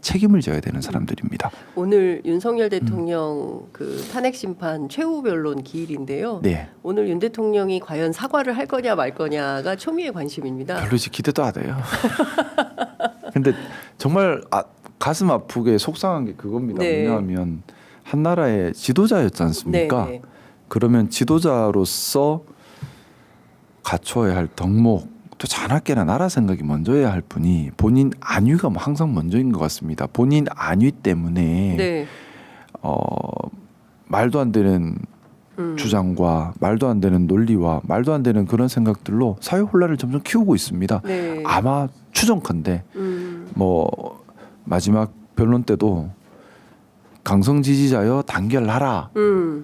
책임을 져야 되는 사람들입니다. 오늘 윤석열 대통령 그 탄핵 심판 최후 변론 기일인데요. 네. 오늘 윤 대통령이 과연 사과를 할 거냐 말 거냐가 초미의 관심입니다. 별로 이제 기대도 안 해요. 근데 정말 가슴 아프게 속상한 게 그겁니다. 네. 왜냐하면 한 나라의 지도자였지 않습니까? 네. 그러면 지도자로서 갖춰야 할 덕목, 또 자나깨나 나라 생각이 먼저야 할 분이 본인 안위가 뭐 항상 먼저인 것 같습니다. 본인 안위 때문에 네. 말도 안 되는 주장과 말도 안 되는 논리와 말도 안 되는 그런 생각들로 사회 혼란을 점점 키우고 있습니다. 네. 아마 추정컨대 뭐 마지막 변론 때도 강성 지지자여 단결하라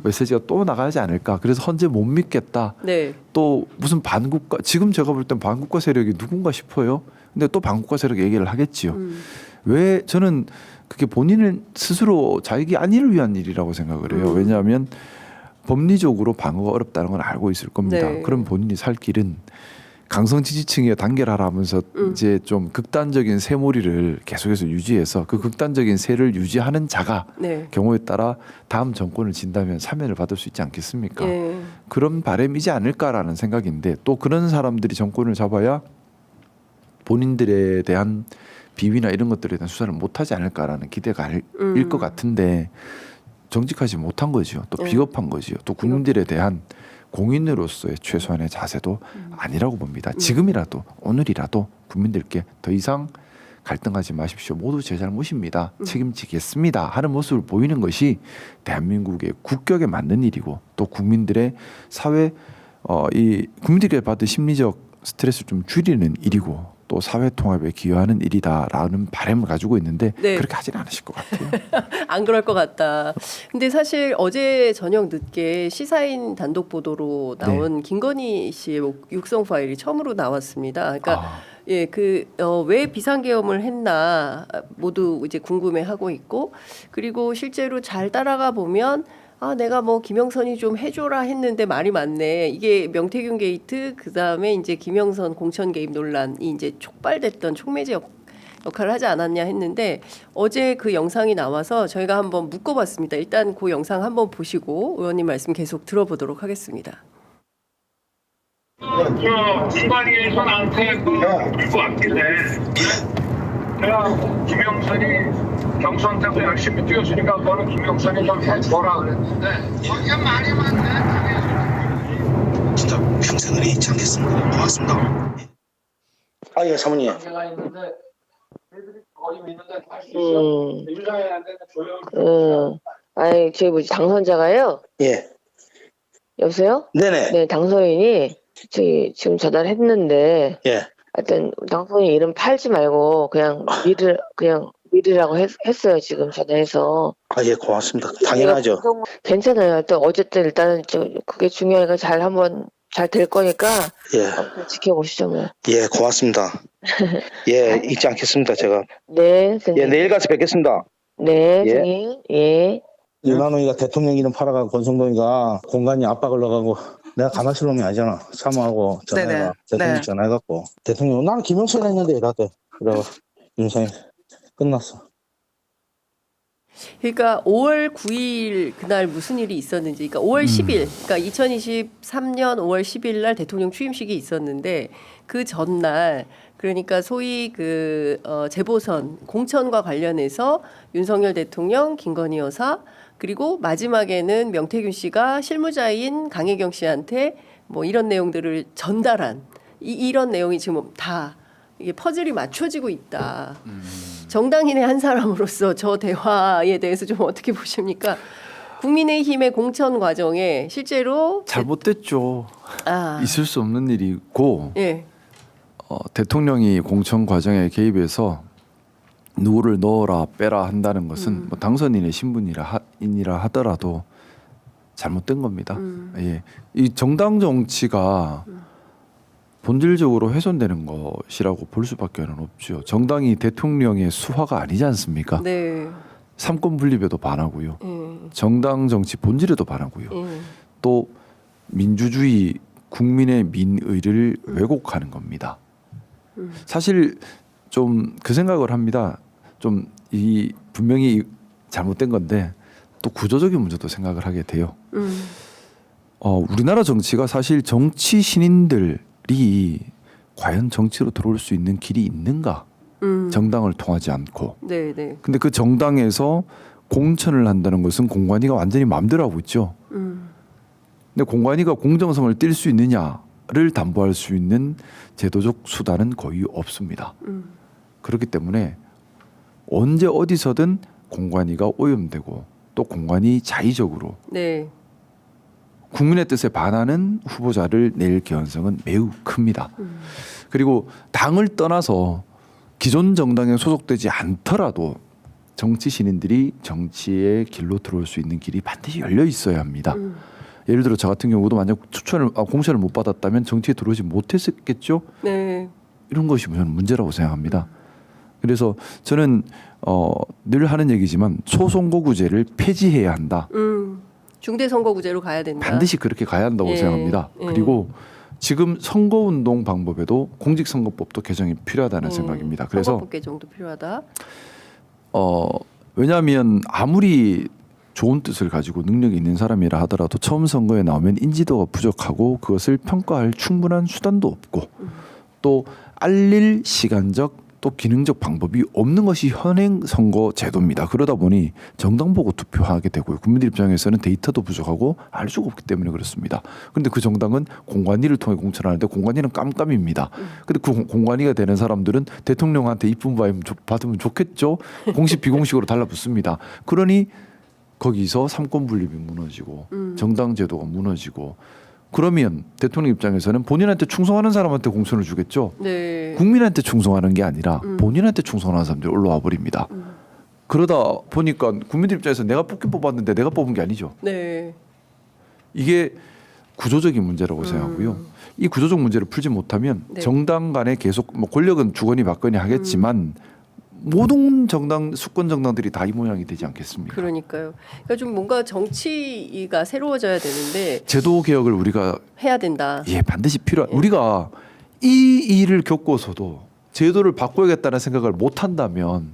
메시지가 또 나가지 않을까. 그래서 헌재 못 믿겠다. 네. 또 무슨 반국가, 지금 제가 볼 땐 반국가 세력이 누군가 싶어요. 근데 또 반국가 세력 얘기를 하겠지요. 왜 저는 그게 본인은 스스로 자기 안위를 위한 일이라고 생각을 해요. 왜냐하면 법리적으로 방어가 어렵다는 건 알고 있을 겁니다. 네. 그럼 본인이 살 길은 강성 지지층에 단결하라 하면서 이제 좀 극단적인 세몰이를 계속해서 유지해서 그 극단적인 세를 유지하는 자가 네. 경우에 따라 다음 정권을 진다면 사면을 받을 수 있지 않겠습니까? 네. 그런 바람이지 않을까라는 생각인데, 또 그런 사람들이 정권을 잡아야 본인들에 대한 비위나 이런 것들에 대한 수사를 못하지 않을까라는 기대가 일 것 같은데 정직하지 못한 거지요. 또 비겁한 거지요. 또 국민들에 대한 공인으로서의 최소한의 자세도 아니라고 봅니다. 지금이라도 오늘이라도 국민들께 더 이상 갈등하지 마십시오. 모두 제 잘못입니다. 책임지겠습니다. 하는 모습을 보이는 것이 대한민국의 국격에 맞는 일이고, 또 국민들의 사회 이 국민들에게 받은 심리적 스트레스를 좀 줄이는 일이고, 또 사회 통합에 기여하는 일이다라는 바람을 가지고 있는데 네. 그렇게 하진 않으실 것 같아요. 안 그럴 것 같다. 근데 사실 어제 저녁 늦게 시사인 단독 보도로 나온 김건희 씨의 육성 파일이 처음으로 나왔습니다. 그러니까 예, 왜 비상계엄을 했나 모두 이제 궁금해하고 있고, 그리고 실제로 잘 따라가 보면 내가 뭐 김영선이 좀 해줘라 했는데 말이 많네. 이게 명태균 게이트, 그 다음에 이제 김영선 공천 개입 논란이 이제 촉발됐던 촉매제 역할을 하지 않았냐 했는데, 어제 그 영상이 나와서 저희가 한번 묶어봤습니다. 일단 그 영상 한번 보시고 의원님 말씀 계속 들어보도록 하겠습니다. 인관위에서 나한테 물고 왔길래 내가 김영선이 경선 때도 열심히 뛰었으니까 너는 김영선이 좀 해줘라 그랬는데 거기가 말이 많네. 진짜 평생을 잊지 않겠습니다. 고맙습니다. 예, 사모님. 제가 있는데 애들이 거의 믿는데 할 수 있어. 유장해야 안 되는데 조용. 아니, 저희 뭐지, 당선자가요? 예. 여보세요? 네네. 네, 당선인이 저희 지금 전화를 했는데, 예. 하여튼 당선인 이름 팔지 말고 그냥 미르라고 했어요, 지금 전화해서. 예, 고맙습니다. 당연하죠. 괜찮아요. 또 어쨌든 일단은 그게 중요하니까 잘 될 거니까 예. 아무튼 지켜보시죠, 뭐. 예, 고맙습니다. 예, 잊지 않겠습니다, 제가. 네, 선생님. 예, 내일 가서 뵙겠습니다. 네, 예. 선생님. 예. 이만호이가 대통령 이름 팔아가고 권성동이가 공간이 압박을 넣어가고 내가 가만히 있을 놈이 아니잖아. 사모하고 전화해가 대통령 전화해갖고 대통령 나는 김영선 했는데 이라대. 그래가 윤상이 끝났어. 그러니까 5월 9일 그날 무슨 일이 있었는지, 그러니까 5월 10일, 그러니까 2023년 5월 10일 날 대통령 취임식이 있었는데, 그 전날, 그러니까 소위 재보선 공천과 관련해서 윤석열 대통령, 김건희 여사, 그리고 마지막에는 명태균 씨가 실무자인 강혜경 씨한테 뭐 이런 내용들을 전달한 이런 내용이 지금 다 이게 퍼즐이 맞춰지고 있다. 정당인의 한 사람으로서 저 대화에 대해서 좀 어떻게 보십니까? 국민의힘의 공천 과정에 실제로 잘못됐죠. 있을 수 없는 일이고, 예. 대통령이 공천 과정에 개입해서 누구를 넣어라 빼라 한다는 것은 뭐 당선인의 신분이라 하더라도 잘못된 겁니다. 예, 이 정당 정치가 본질적으로 훼손되는 것이라고 볼 수밖에 없죠. 정당이 대통령의 수화가 아니지 않습니까? 네. 삼권 분립에도 반하고요. 정당 정치 본질에도 반하고요. 또 민주주의 국민의 민의를 왜곡하는 겁니다. 사실 좀 그 생각을 합니다. 좀 이 분명히 잘못된 건데 또 구조적인 문제도 생각을 하게 돼요. 우리나라 정치가 사실 정치 신인들이 과연 정치로 들어올 수 있는 길이 있는가? 정당을 통하지 않고. 네, 네. 근데 그 정당에서 공천을 한다는 것은 공관위가 완전히 마음대로 하고 있죠. 근데 공관위가 공정성을 띌 수 있느냐를 담보할 수 있는 제도적 수단은 거의 없습니다. 그렇기 때문에 언제 어디서든 공관위가 오염되고 또 공관위 자의적으로 네. 국민의 뜻에 반하는 후보자를 낼 개연성은 매우 큽니다. 그리고 당을 떠나서 기존 정당에 소속되지 않더라도 정치 신인들이 정치의 길로 들어올 수 있는 길이 반드시 열려 있어야 합니다. 예를 들어 저 같은 경우도 만약 공천을 못 받았다면 정치에 들어오지 못했겠죠. 네. 이런 것이 저는 문제라고 생각합니다. 그래서 저는 늘 하는 얘기지만 소선거구제를 폐지해야 한다. 중대선거구제로 가야 된다. 반드시 그렇게 가야 한다고 예, 생각합니다. 예. 그리고 지금 선거운동 방법에도 공직선거법도 개정이 필요하다는 생각입니다. 그래서 선거법 개정도 필요하다. 왜냐하면 아무리 좋은 뜻을 가지고 능력이 있는 사람이라 하더라도 처음 선거에 나오면 인지도가 부족하고 그것을 평가할 충분한 수단도 없고 또 알릴 시간적 또 기능적 방법이 없는 것이 현행 선거 제도입니다. 그러다 보니 정당 보고 투표하게 되고요. 국민들 입장에서는 데이터도 부족하고 알 수가 없기 때문에 그렇습니다. 그런데 그 정당은 공관위를 통해 공천하는데 공관위는 깜깜입니다. 근데 그 공관위가 되는 사람들은 대통령한테 이쁨 받으면 좋겠죠. 공식 비공식으로 달라붙습니다. 그러니 거기서 삼권 분립이 무너지고 정당 제도가 무너지고 그러면 대통령 입장에서는 본인한테 충성하는 사람한테 공천을 주겠죠. 네. 국민한테 충성하는 게 아니라 본인한테 충성하는 사람들이 올라와 버립니다. 그러다 보니까 국민들 입장에서 내가 뽑긴 뽑았는데 내가 뽑은 게 아니죠. 네. 이게 구조적인 문제라고 생각하고요. 이 구조적 문제를 풀지 못하면 네. 정당 간에 계속 뭐 권력은 주거니 받거니 하겠지만 모든 정당 수권 정당들이 다 이 모양이 되지 않겠습니까? 그러니까요. 그러니까 좀 뭔가 정치가 새로워져야 되는데 제도 개혁을 우리가 해야 된다. 반드시 필요한. 예. 우리가 이 일을 겪고서도 제도를 바꿔야겠다는 생각을 못 한다면